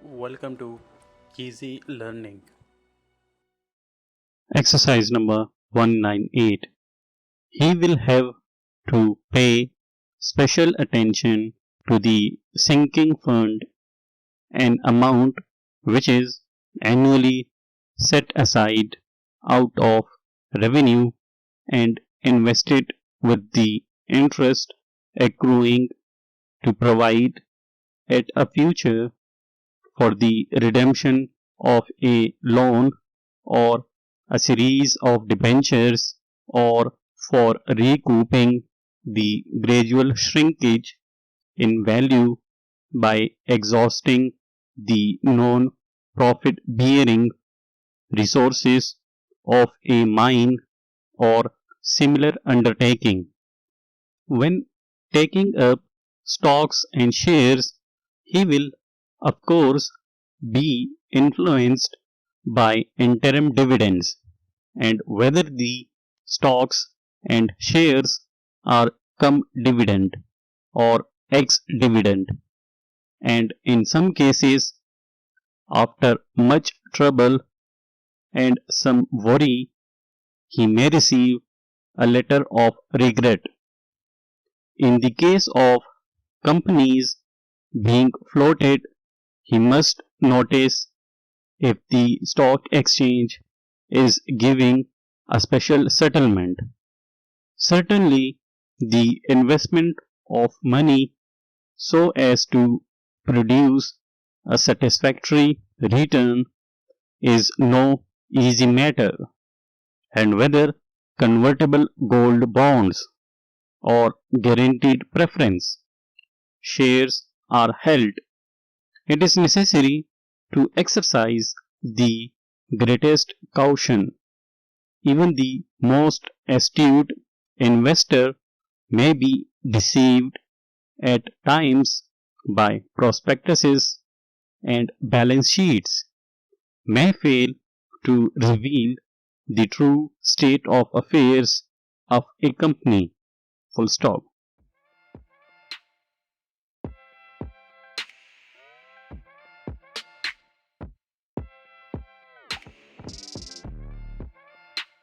Welcome to Easy Learning. Exercise number 198. He will have to pay special attention to the sinking fund, an amount which is annually set aside out of revenue and invested with the interest accruing to provide at a future for the redemption of a loan or a series of debentures or for recouping the gradual shrinkage in value by exhausting the non profit bearing resources of a mine or similar undertaking. When taking up stocks and shares, he will, of course, be influenced by interim dividends and whether the stocks and shares are cum dividend or ex dividend, and in some cases after much trouble and some worry he may receive a letter of regret. In the case of companies being floated, he must notice if the stock exchange is giving a special settlement. Certainly, the investment of money so as to produce a satisfactory return is no easy matter, and whether convertible gold bonds or guaranteed preference shares are held, it is necessary to exercise the greatest caution. Even the most astute investor may be deceived at times by prospectuses, and balance sheets may fail to reveal the true state of affairs of a company. Full stop.